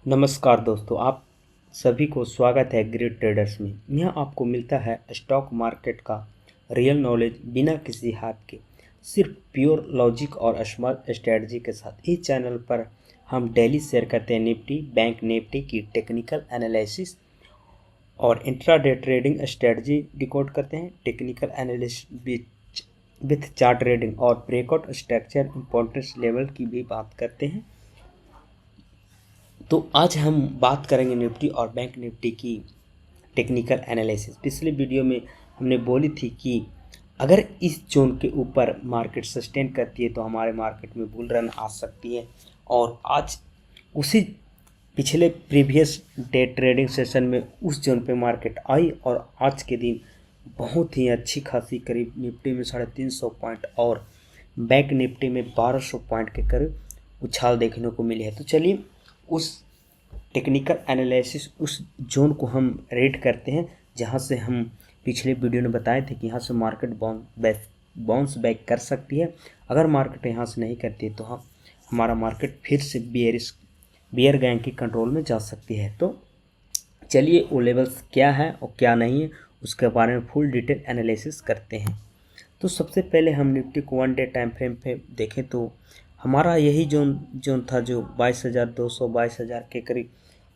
नमस्कार दोस्तों, आप सभी को स्वागत है ग्रेट ट्रेडर्स में। यहाँ आपको मिलता है स्टॉक मार्केट का रियल नॉलेज बिना किसी हाथ के, सिर्फ प्योर लॉजिक और स्मार्ट स्ट्रेटजी के साथ। इस चैनल पर हम डेली शेयर करते हैं निफ्टी बैंक निफ्टी की टेक्निकल एनालिसिस और इंट्राडे ट्रेडिंग स्ट्रेटजी डिकोड करते हैं। Technical analysis with chart reading और ब्रेकआउट स्ट्रक्चर इंपॉर्टेंस लेवल की भी बात करते हैं। तो आज हम बात करेंगे निफ्टी और बैंक निफ्टी की टेक्निकल एनालिसिस। पिछले वीडियो में हमने बोली थी कि अगर इस जोन के ऊपर मार्केट सस्टेन करती है तो हमारे मार्केट में बुल रन आ सकती है, और आज उसी पिछले प्रीवियस डे ट्रेडिंग सेशन में उस जोन पे मार्केट आई और आज के दिन बहुत ही अच्छी खासी, करीब निफ्टी में 350 पॉइंट और बैंक निफ्टी में 1200 पॉइंट के करीब उछाल देखने को मिली है। तो चलिए उस टेक्निकल एनालिसिस उस जोन को हम रेड करते हैं जहां से हम पिछले वीडियो में बताए थे कि यहाँ से मार्केट बाउंस बैक कर सकती है। अगर मार्केट यहाँ से नहीं करती है तो हमारा मार्केट फिर से बियर गैंग की कंट्रोल में जा सकती है। तो चलिए वो लेवल्स क्या है और क्या नहीं है उसके बारे में फुल डिटेल एनालिसिस करते हैं। तो सबसे पहले हम निफ्टी को 1 डे टाइम फ्रेम पे देखें तो हमारा यही जोन था जो 22,200 22,000 के करीब,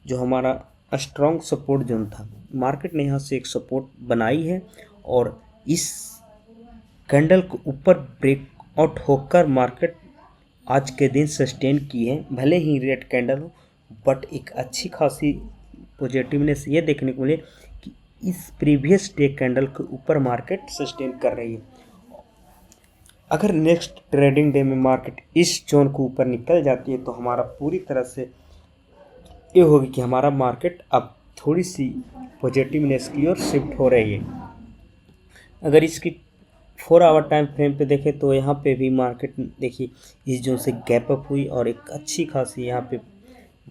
जो हमारा स्ट्रॉन्ग सपोर्ट जोन था। मार्केट ने यहाँ से एक सपोर्ट बनाई है और इस कैंडल को ऊपर ब्रेकआउट होकर मार्केट आज के दिन सस्टेन की है। भले ही रेड कैंडल हो, बट एक अच्छी खासी पॉजिटिवनेस ये देखने को मिले कि इस प्रीवियस डे कैंडल के ऊपर मार्केट सस्टेन कर रही है। अगर नेक्स्ट ट्रेडिंग डे में मार्केट इस जोन को ऊपर निकल जाती है तो हमारा पूरी तरह से ये होगी कि हमारा मार्केट अब थोड़ी सी पॉजिटिवनेस की ओर शिफ्ट हो रही है। अगर इसकी 4 आवर टाइम फ्रेम पे देखें तो यहाँ पे भी मार्केट देखिए इस जोन से गैप अप हुई और एक अच्छी खासी यहाँ पे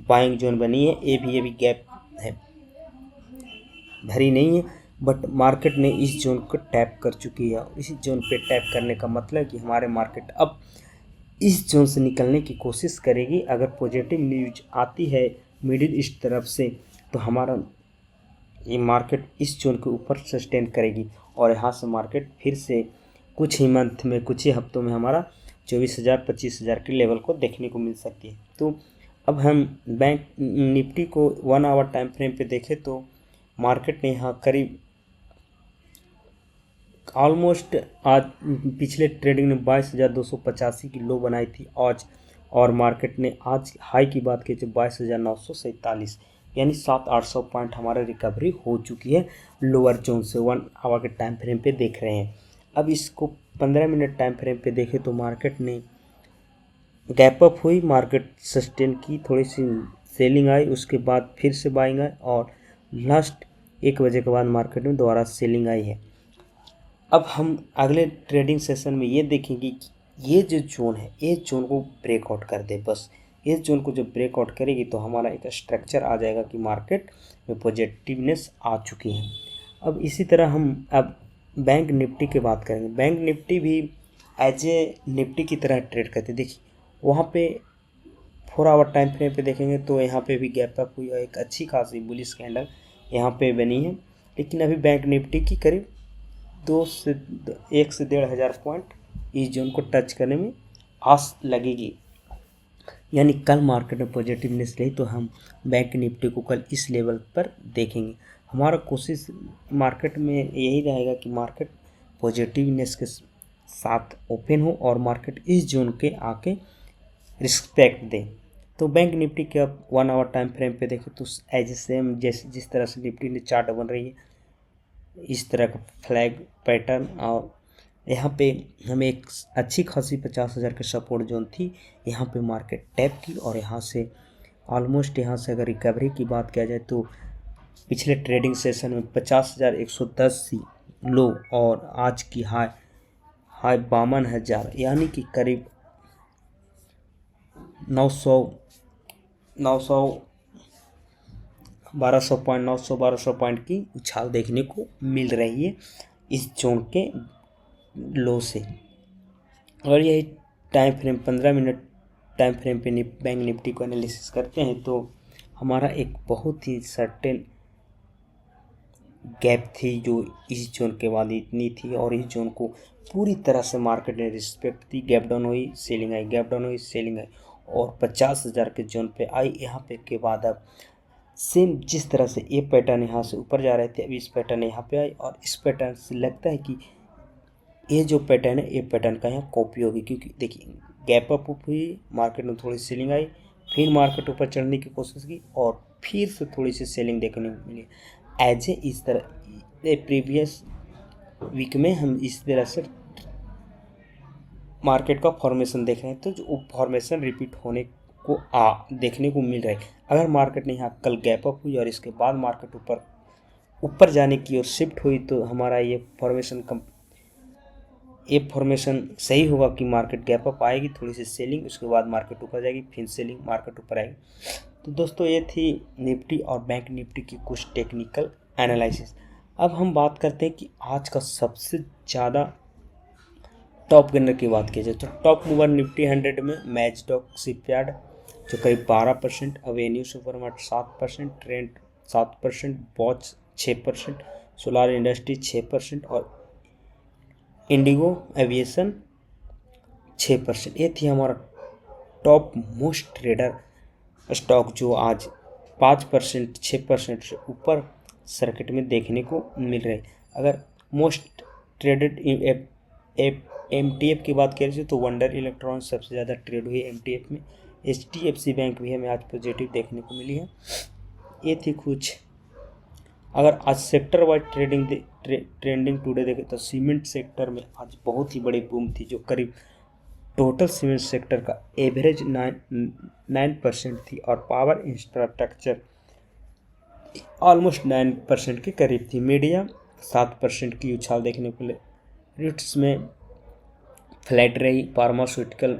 बाइंग जोन बनी है। ये भी गैप है, भरी नहीं है, बट मार्केट ने इस जोन को टैप कर चुकी है। और इस जोन पे टैप करने का मतलब है कि हमारे मार्केट अब इस जोन से निकलने की कोशिश करेगी। अगर पॉजिटिव न्यूज आती है मिडिल ईस्ट तरफ से तो हमारा ये मार्केट इस जोन के ऊपर सस्टेन करेगी और यहाँ से मार्केट फिर से कुछ ही मंथ में, कुछ ही हफ्तों में हमारा 24,000 25,000 के लेवल को देखने को मिल सकती है। तो अब हम बैंक निफ्टी को 1 आवर टाइम फ्रेम पे देखें तो मार्केट ने यहाँ करीब ऑलमोस्ट आज पिछले ट्रेडिंग में 22,285 की लो बनाई थी आज, और मार्केट ने आज हाई की बात की तो 22,947, यानी 700-800 पॉइंट हमारा रिकवरी हो चुकी है लोअर जोन से। 1 आवर के टाइम फ्रेम पे देख रहे हैं। अब इसको 15 मिनट टाइम फ्रेम पे देखें तो मार्केट ने गैप अप हुई, मार्केट सस्टेन की, थोड़ी सी सेलिंग आई, उसके बाद फिर से बाइंग आई और लास्ट 1 बजे के बाद मार्केट में दोबारा सेलिंग आई है। अब हम अगले ट्रेडिंग सेशन में ये देखेंगे कि ये जो जोन है ये जोन को ब्रेकआउट कर दे। बस इस जोन को जब ब्रेकआउट करेगी तो हमारा एक स्ट्रक्चर आ जाएगा कि मार्केट में पॉजिटिवनेस आ चुकी है। अब इसी तरह हम अब बैंक निफ्टी की बात करेंगे। बैंक निफ्टी भी एज ए निफ्टी की तरह ट्रेड करते, देखिए वहाँ पे 4 आवर टाइम फ्रेम पे देखेंगे तो यहाँ पे भी गैप अप हुई और एक अच्छी खासी बुलिश कैंडल यहाँ पे बनी है। लेकिन अभी बैंक निफ्टी की करीब 1 से 1,500 पॉइंट इस जोन को टच करने में आस लगेगी, यानी कल मार्केट में पॉजिटिवनेस रही तो हम बैंक निफ्टी को कल इस लेवल पर देखेंगे। हमारा कोशिश मार्केट में यही रहेगा कि मार्केट पॉजिटिवनेस के साथ ओपन हो और मार्केट इस जोन के आके रिस्पेक्ट दे। तो बैंक निफ्टी के अब 1 आवर टाइम फ्रेम पे देखें तो एज सेम जैसे जिस तरह से निफ्टी ने चार्ट बन रही है इस तरह का फ्लैग पैटर्न, और यहाँ पे हमें एक अच्छी खासी 50,000 के सपोर्ट जोन थी, यहाँ पे मार्केट टैप की और यहाँ से ऑलमोस्ट यहाँ से अगर रिकवरी की बात किया जाए तो पिछले ट्रेडिंग सेशन में 50,110 थी लो और आज की हाई 52,000, यानी कि करीब 900 1200 पॉइंट की उछाल देखने को मिल रही है इस जोन के लो से। और यही time frame 15 minute time frame पे बैंक निफ्टी को एनालिसिस करते हैं तो हमारा एक बहुत ही सर्टेन गैप थी जो इस जोन के बाद इतनी थी, और इस जोन को पूरी तरह से मार्केट ने रिस्पेक्ट दी। गैप डाउन हुई, सेलिंग आई, गैप डाउन हुई, सेलिंग आई, और 50,000 के जोन पे आई। यहाँ पे के बाद अब सेम जिस तरह से ये पैटर्न यहाँ से ऊपर जा रहे थे, अभी इस पैटर्न यहाँ पे आई, और इस पैटर्न से लगता है कि ये जो पैटर्न है ये पैटर्न का यहाँ कॉपी होगी, क्योंकि देखिए गैप अप हुई, मार्केट में थोड़ी सेलिंग आई, फिर मार्केट ऊपर चढ़ने की कोशिश की, और फिर से थोड़ी सी सेलिंग देखने को मिली। एज ए इस तरह प्रीवियस वीक में हम इस तरह से मार्केट का फॉर्मेशन देख रहे हैं, तो जो फॉर्मेशन रिपीट होने को देखने को मिल रहा है। अगर मार्केट ने यहाँ कल गैप अप हुई और इसके बाद मार्केट ऊपर जाने की ओर शिफ्ट हुई, तो हमारा ये फॉर्मेशन सही होगा कि मार्केट गैप अप आएगी, थोड़ी सी सेलिंग, उसके बाद मार्केट ऊपर जाएगी, फिर सेलिंग, मार्केट ऊपर आएगी। तो दोस्तों ये थी निफ्टी और बैंक निफ्टी की कुछ टेक्निकल एनालिसिस। अब हम बात करते हैं कि आज का सबसे ज़्यादा टॉप गेनर की बात की जाए तो टॉप मूवर निफ्टी 100 में मैजडॉक शिपयार्ड जो करीब 12%, avenue supermart 7%, trend 7%, बॉच 6%, solar industry 6% और इंडिगो एविएशन 6%। ये थी हमारा टॉप मोस्ट ट्रेडर स्टॉक जो आज 5%, 6% से ऊपर सर्किट में देखने को मिल रहे। अगर मोस्ट ट्रेडेड MTF की बात करें तो वंडर इलेक्ट्रॉनिक्स सबसे ज़्यादा ट्रेड हुई MTF में। HDFC बैंक भी हमें आज पॉजिटिव देखने को मिली है। ये थी कुछ। अगर आज सेक्टर वाइज ट्रेंडिंग टुडे देखें तो सीमेंट सेक्टर में आज बहुत ही बड़ी बूम थी, जो करीब टोटल सीमेंट सेक्टर का एवरेज 9% थी, और पावर इंफ्रास्ट्रक्चर ऑलमोस्ट 9% के करीब थी। मीडिया 7% की उछाल देखने को मिले। रिट्स में फ्लैट रही। फार्मास्यूटिकल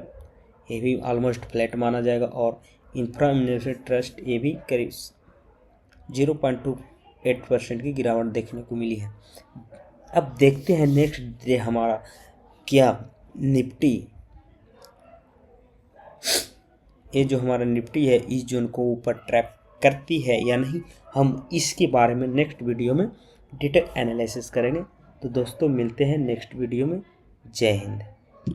ये भी ऑलमोस्ट फ्लैट माना जाएगा, और इंफ्रा इन्वेस्टमेंट ट्रस्ट ये भी करीब 0.28% की गिरावट देखने को मिली है। अब देखते हैं नेक्स्ट डे हमारा क्या निफ्टी, ये जो हमारा निफ्टी है इस जोन को ऊपर ट्रैप करती है या नहीं, हम इसके बारे में नेक्स्ट वीडियो में डिटेल एनालिसिस करेंगे। तो दोस्तों मिलते हैं नेक्स्ट वीडियो में। जय हिंद।